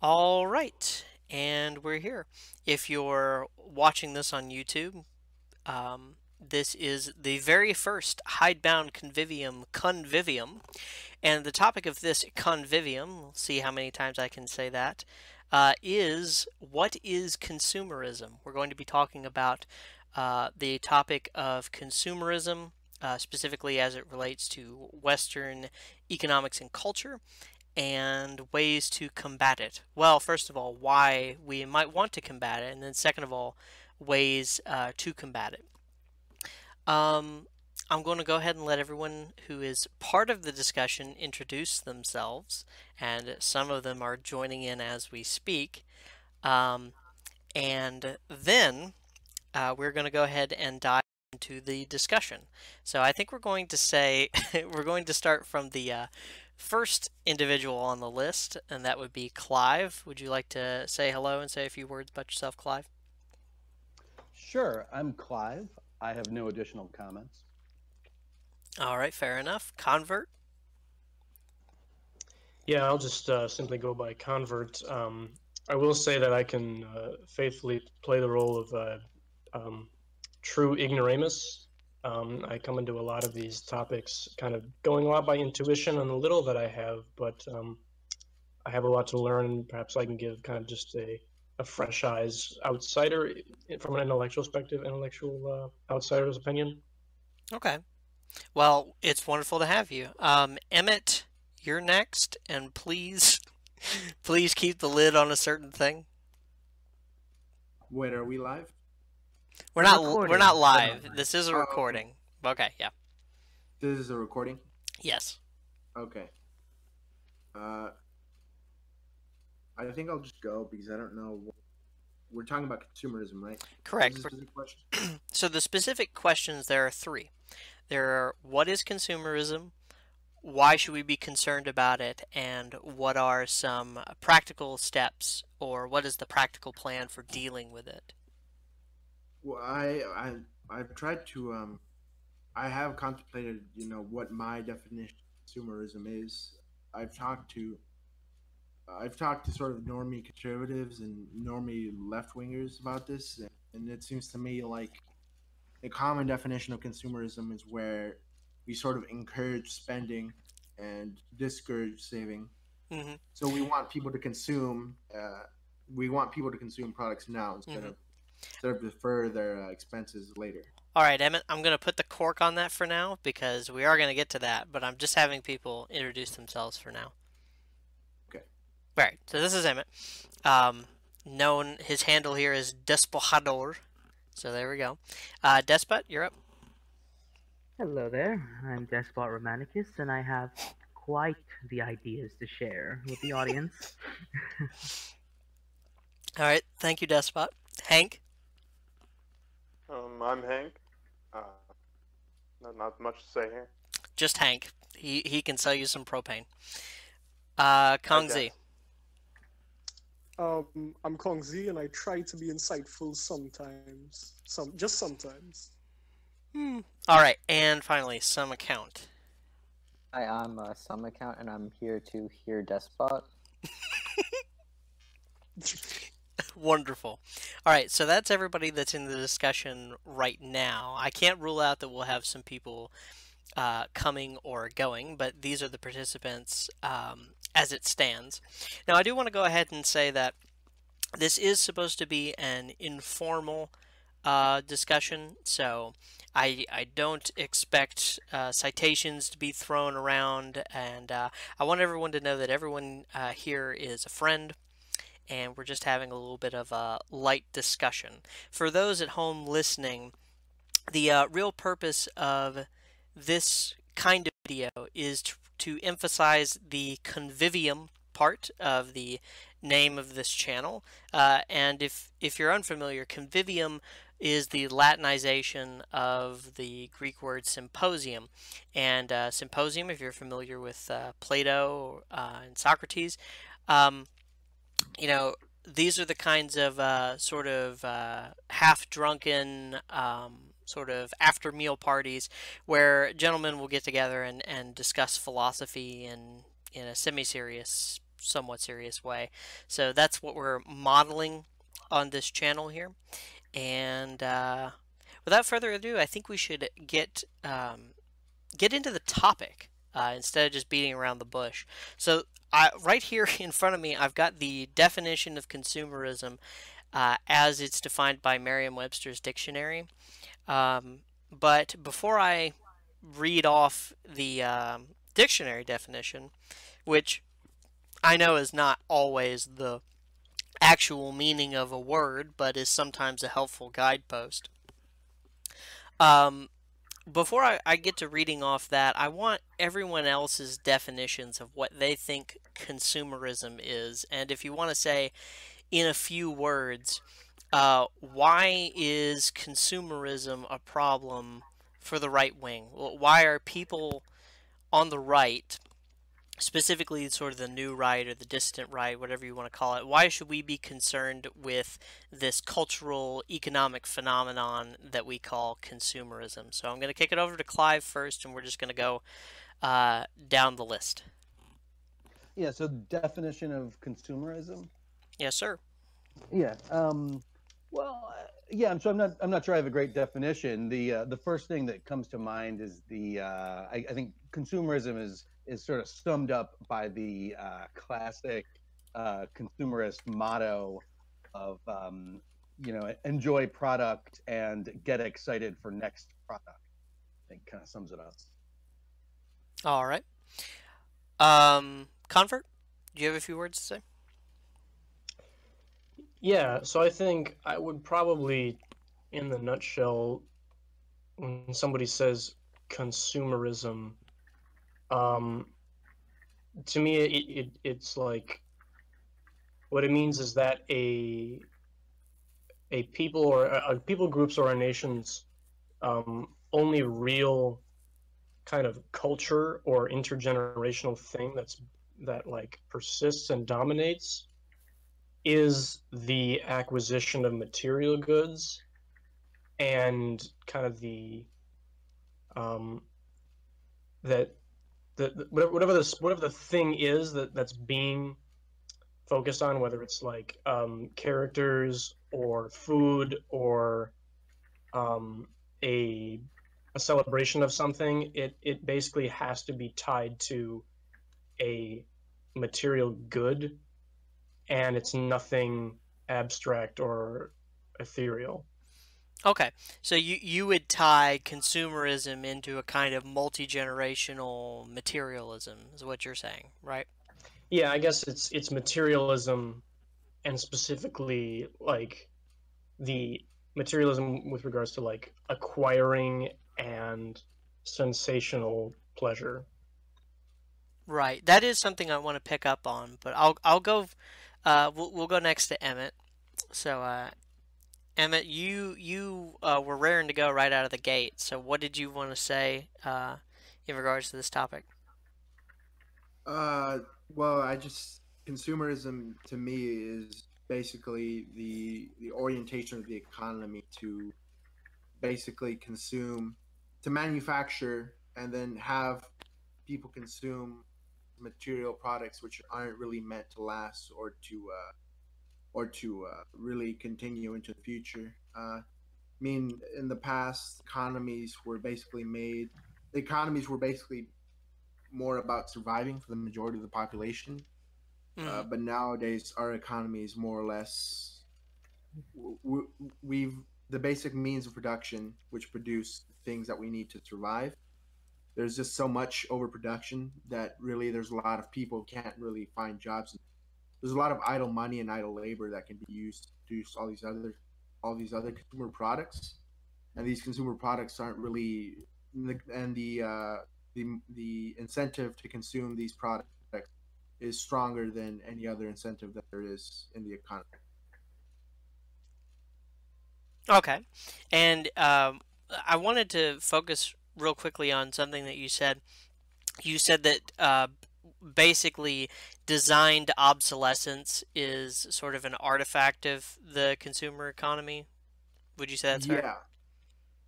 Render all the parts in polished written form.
All right, and we're here. If you're watching this on YouTube, this is the very first hidebound convivium, and the topic of this convivium, we'll see how many times I can say that, is what is consumerism? We're going to be talking about the topic of consumerism, specifically as it relates to Western economics and culture, and ways to combat it. Well, first of all, why we might want to combat it, and then second of all, ways to combat it. Um, I'm going to go ahead and let everyone who is part of the discussion introduce themselves, and some of them are joining in as we speak. Um, and then we're going to go ahead and dive into the discussion. So I think we're going to say, we're going to start from the first individual on the list, and that would be Clive. Would you like to say hello and say a few words about yourself, Clive? Sure, I'm Clive. I have no additional comments. All right, fair enough. Convert. Yeah, I'll just simply go by convert. I will say that I can faithfully play the role of true ignoramus. I come into a lot of these topics kind of going a lot by intuition on the little that I have, but I have a lot to learn. Perhaps I can give kind of just a fresh eyes outsider from an intellectual outsider's opinion. Okay. Well, it's wonderful to have you. Emmett, you're next, and please, please keep the lid on a certain thing. Wait, are we live? We're We're not. recording. We're not We're live. not live. This is a Oh, recording. Okay. Yeah. This is a recording? Yes. Okay. I think I'll just go because I don't know. We're talking about consumerism, right? Correct. Is this a question? So the specific questions, there are three. There are what is consumerism, why should we be concerned about it, and what are some practical steps, or what is the practical plan for dealing with it? Well, I've tried to I have contemplated, what my definition of consumerism is. I've talked to I've talked to sort of normie conservatives and normie left wingers about this, and it seems to me like a common definition of consumerism is where we sort of encourage spending and discourage saving. Mm-hmm. So we want people to consume. We want people to consume products now instead of defer their expenses later. All right, Emmett, I'm going to put the cork on that for now because we are going to get to that, but I'm just having people introduce themselves for now. Okay. All right, so this is Emmett. His handle here is Despojador. So there we go. Despot, you're up. Hello there, I'm Despot Romanicus, and I have quite the ideas to share with the audience. All right, thank you, Despot. Hank? I'm Hank. Not much to say here. Just Hank. He can sell you some propane. Kong Z. I'm Kong Z, and I try to be insightful sometimes. Just sometimes. All right, and finally, some account. Hi, I'm Some Account, and I'm here to hear Despot. Wonderful. All right, so that's everybody that's in the discussion right now. I can't rule out that we'll have some people coming or going, but these are the participants as it stands. Now, I do want to go ahead and say that this is supposed to be an informal discussion, so I don't expect citations to be thrown around, and I want everyone to know that everyone here is a friend, and we're just having a little bit of a light discussion. For those at home listening, the real purpose of this kind of video is to emphasize the convivium part of the name of this channel. And if you're unfamiliar, convivium is the Latinization of the Greek word symposium. And symposium, if you're familiar with Plato and Socrates, these are the kinds of sort of half-drunken sort of after-meal parties where gentlemen will get together and discuss philosophy in a semi-serious somewhat serious way. So that's what we're modeling on this channel here. And without further ado, I think we should get into the topic instead of just beating around the bush. So right here in front of me, I've got the definition of consumerism as it's defined by Merriam-Webster's dictionary. But before I read off the dictionary definition, which I know is not always the actual meaning of a word, but is sometimes a helpful guidepost. Before I get to reading off that, I want everyone else's definitions of what they think consumerism is. And if you want to say in a few words, why is consumerism a problem for the right wing? Why are people on the right, specifically sort of the new right or the dissident right, whatever you want to call it, why should we be concerned with this cultural economic phenomenon that we call consumerism? So I'm going to kick it over to Clive first, and we're just going to go down the list. Yeah, so definition of consumerism? Yes, sir. Yeah. Well, yeah. So I'm not sure I have a great definition. The first thing that comes to mind is I think consumerism is sort of summed up by the classic consumerist motto of enjoy product and get excited for next product. I think kind of sums it up. All right. Convert, do you have a few words to say? Yeah, so I think I would probably, in the nutshell, when somebody says consumerism, to me it's like, what it means is that a people or a people groups or a nation's only real kind of culture or intergenerational thing that like persists and dominates is the acquisition of material goods, and kind of the whatever the thing is that's being focused on, whether it's like characters or food or a celebration of something, it basically has to be tied to a material good, and it's nothing abstract or ethereal. Okay, so you would tie consumerism into a kind of multi-generational materialism, is what you're saying, right? Yeah, I guess it's materialism, and specifically like the materialism with regards to like acquiring and sensational pleasure. Right. That is something I want to pick up on, but I'll go. We'll go next to Emmett. So, Emmett, you were raring to go right out of the gate. So, what did you want to say in regards to this topic? Well, consumerism to me is basically the orientation of the economy to basically consume, to manufacture, and then have people consume material products which aren't really meant to last or to really continue into the future. I mean, in the past, economies were basically more about surviving for the majority of the population. But nowadays, our economy is more or less we've the basic means of production which produce things that we need to survive. There's just so much overproduction that really there's a lot of people who can't really find jobs. There's a lot of idle money and idle labor that can be used to produce all these other consumer products, and these consumer products aren't really, and the incentive to consume these products is stronger than any other incentive that there is in the economy. Okay, and I wanted to focus real quickly on something that you said. You said that basically designed obsolescence is sort of an artifact of the consumer economy. Would you say that's fair?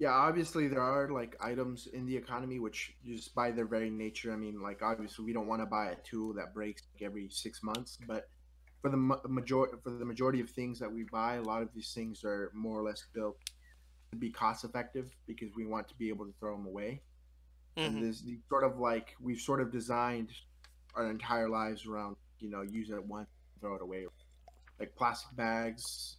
Yeah, obviously there are like items in the economy which just by their very nature, I mean, like obviously we don't want to buy a tool that breaks like every 6 months, but for the majority of things that we buy, a lot of these things are more or less built to be cost effective because we want to be able to throw them away. And Hmm. this the sort of like we've sort of designed our entire lives around using it once and throw it away, like plastic bags,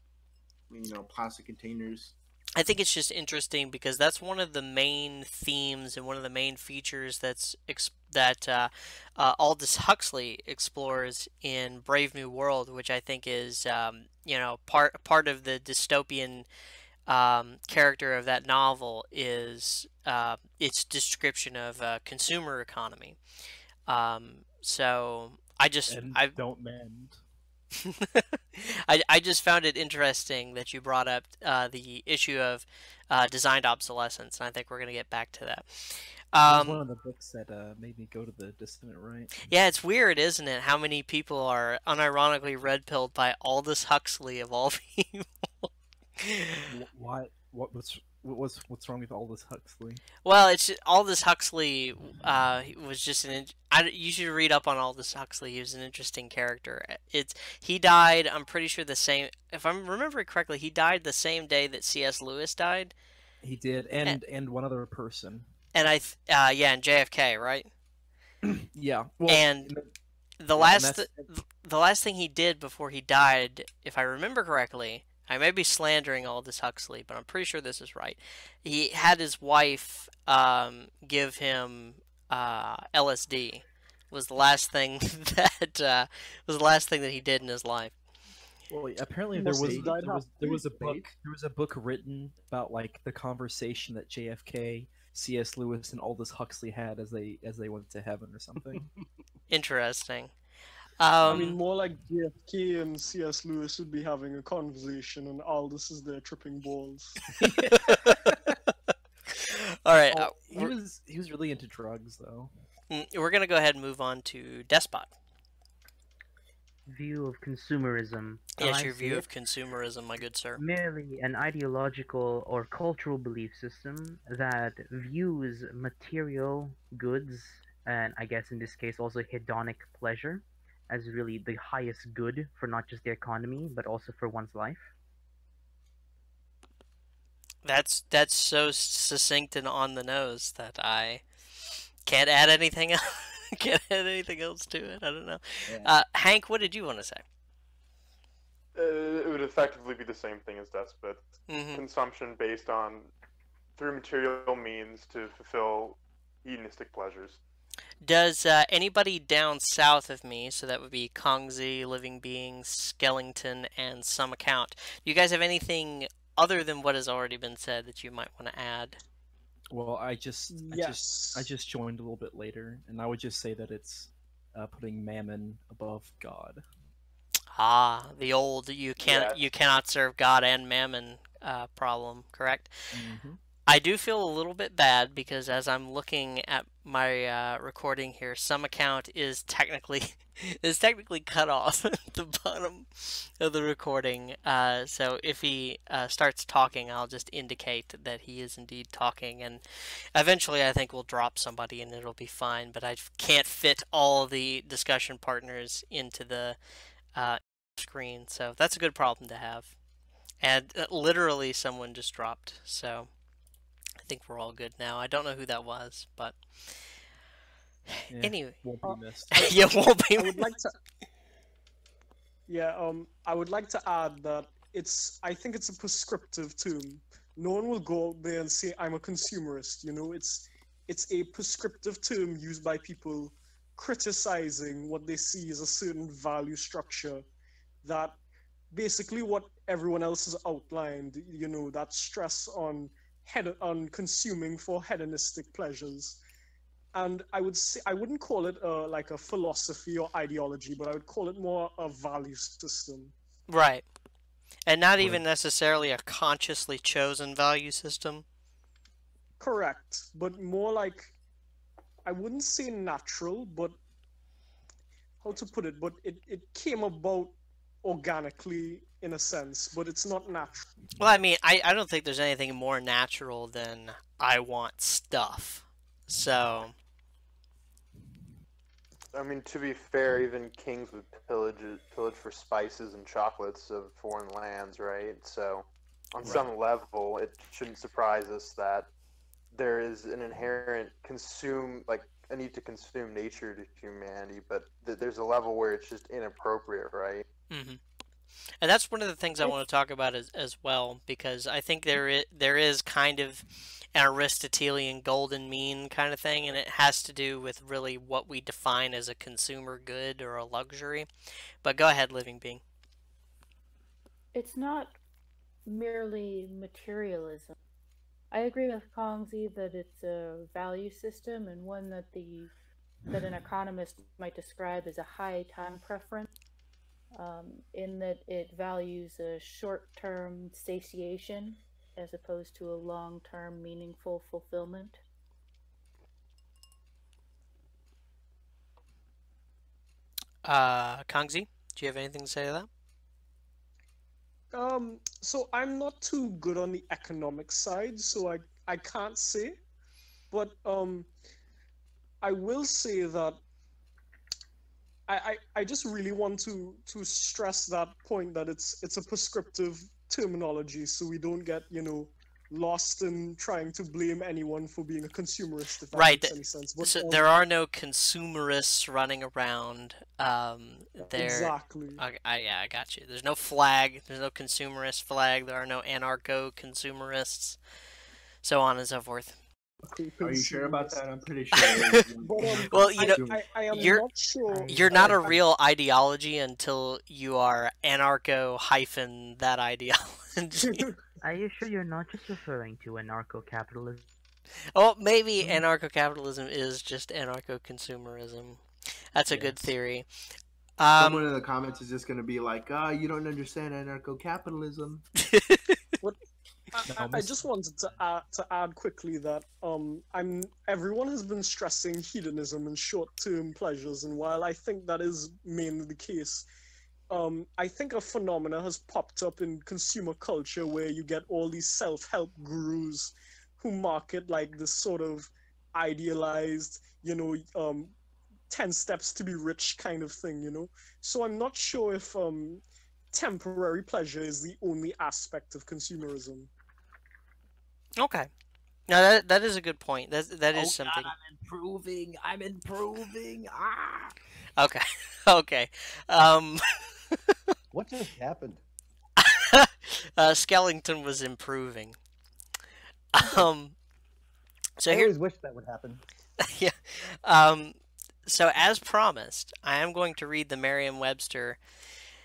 plastic containers. I think it's just interesting because that's one of the main themes and one of the main features that Aldous Huxley explores in Brave New World, which I think is part of the dystopian character of that novel is its description of consumer economy. So And don't mend. I just found it interesting that you brought up the issue of designed obsolescence, and I think we're going to get back to that. It was one of the books that made me go to the Dissident Right. Yeah, it's weird, isn't it? How many people are unironically red-pilled by Aldous Huxley of all people? Why? What's wrong with Aldous Huxley? Well, it's Aldous Huxley was just you should read up on Aldous Huxley. He was an interesting character. He died. I'm pretty sure the same. If I'm remembering correctly, he died the same day that C.S. Lewis died. He did, and one other person. And and JFK, right? Yeah. Well, and the last thing he did before he died, if I remember correctly, I may be slandering Aldous Huxley, but I'm pretty sure this is right. He had his wife give him LSD. Was the last thing that he did in his life. Well, apparently there was a book written about like the conversation that JFK, C.S. Lewis, and Aldous Huxley had as they went to heaven or something. Interesting. I mean, more like JFK and C.S. Lewis would be having a conversation, and Aldous is there tripping balls. All right. He was really into drugs, though. We're gonna go ahead and move on to Despot. View of consumerism. Yes, your view of consumerism, my good sir. Merely an ideological or cultural belief system that views material goods, and I guess in this case also hedonic pleasure, as really the highest good for not just the economy, but also for one's life. That's so succinct and on the nose that I can't add anything else. Can't add anything else to it. I don't know. Yeah. Hank, what did you want to say? It would effectively be the same thing as Despot. Consumption based on through material means to fulfill hedonistic pleasures. Does anybody down south of me, so that would be Kongzi, Living Beings, Skellington, and Some Account, do you guys have anything other than what has already been said that you might want to add? Well, I just joined a little bit later, and I would just say that it's putting mammon above God. Ah, the old you cannot serve God and mammon problem, correct? Mm-hmm. I do feel a little bit bad because as I'm looking at my recording here, Some Account is technically cut off at the bottom of the recording. So if he starts talking, I'll just indicate that he is indeed talking, and eventually I think we'll drop somebody and it'll be fine. But I can't fit all the discussion partners into the screen, so that's a good problem to have. And literally someone just dropped, so I think we're all good now. I don't know who that was, but anyway, won't be missed. Yeah, won't be. I would like to add that I think it's a prescriptive term. No one will go out there and say I'm a consumerist. You know, it's a prescriptive term used by people criticizing what they see as a certain value structure that basically what everyone else has outlined. You know, that stress on consuming for hedonistic pleasures. And I wouldn't call it like a philosophy or ideology, but I would call it more a value system. Right. And not even necessarily a consciously chosen value system. Correct. But more like, I wouldn't say natural, but how to put it, but it came about organically in a sense, but it's not natural. Well, I mean, I don't think there's anything more natural than I want stuff. So, I mean, to be fair, even kings would pillage for spices and chocolates of foreign lands, right? So, on some level, it shouldn't surprise us that there is an inherent a need to consume nature to humanity, but there's a level where it's just inappropriate, right? mm-hmm. And that's one of the things I want to talk about as well, because I think there is kind of an Aristotelian golden mean kind of thing, and it has to do with really what we define as a consumer good or a luxury. But go ahead, Living Being. It's not merely materialism. I agree with Kongzi that it's a value system and one that an economist might describe as a high time preference, in that it values a short-term satiation as opposed to a long-term meaningful fulfillment. Kongzi, do you have anything to say to that? So I'm not too good on the economic side, so I can't say, but I will say that I just really want to stress that point that it's a prescriptive terminology, so we don't get lost in trying to blame anyone for being a consumerist, if that makes any sense. But, so there are no consumerists running around. Exactly. Yeah, I got you. There's no flag. There's no consumerist flag. There are no anarcho-consumerists, so on and so forth. Are you sure about that? I'm pretty sure. Well, I am not sure. You're not a real ideology until you are anarcho-that ideology. Are you sure you're not just referring to anarcho-capitalism? Oh, maybe anarcho-capitalism is just anarcho-consumerism. That's a good theory. Someone in the comments is just going to be like, you don't understand anarcho-capitalism. I just wanted to add quickly that everyone has been stressing hedonism and short-term pleasures, and while I think that is mainly the case, I think a phenomena has popped up in consumer culture where you get all these self-help gurus who market like this sort of idealized, 10 steps to be rich kind of thing, So I'm not sure if temporary pleasure is the only aspect of consumerism. Okay. Now that is a good point. That is something. God, I'm improving. Ah. Okay. Okay. What just happened? Skellington was improving. So I always wish that would happen. Yeah. So as promised, I am going to read the Merriam-Webster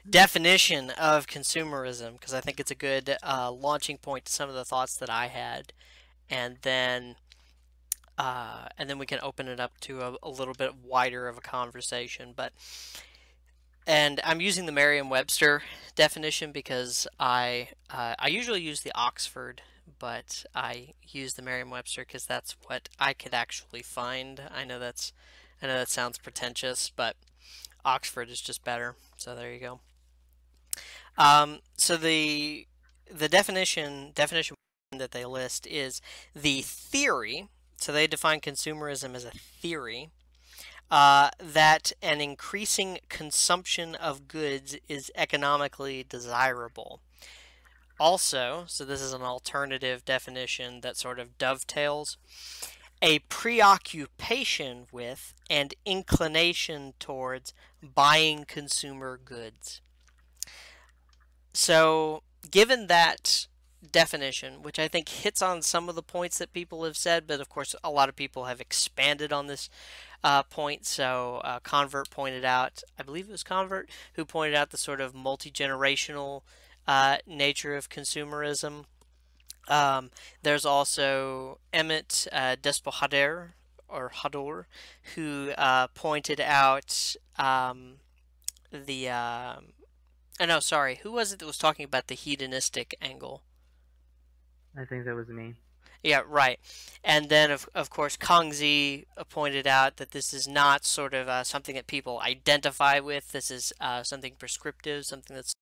definition of consumerism because I think it's a good launching point to some of the thoughts that I had, and then we can open it up to a little bit wider of a conversation. And I'm using the Merriam-Webster definition because I usually use the Oxford, but I use the Merriam-Webster because that's what I could actually find. I know that sounds pretentious, but Oxford is just better. So there you go. So the definition that they list is the theory. So they define consumerism as a theory that an increasing consumption of goods is economically desirable. Also, so this is an alternative definition that sort of dovetails, a preoccupation with and inclination towards buying consumer goods. So, given that definition, which I think hits on some of the points that people have said, but of course a lot of people have expanded on this point. So Convert pointed out, I believe it was Convert, who pointed out the sort of multi-generational nature of consumerism. There's also Emmett Despohader, or Hador, who pointed out who was it that was talking about the hedonistic angle? I think that was me. Yeah, right. And then, of course, Kongzi pointed out that this is not sort of something that people identify with. This is something prescriptive, something that's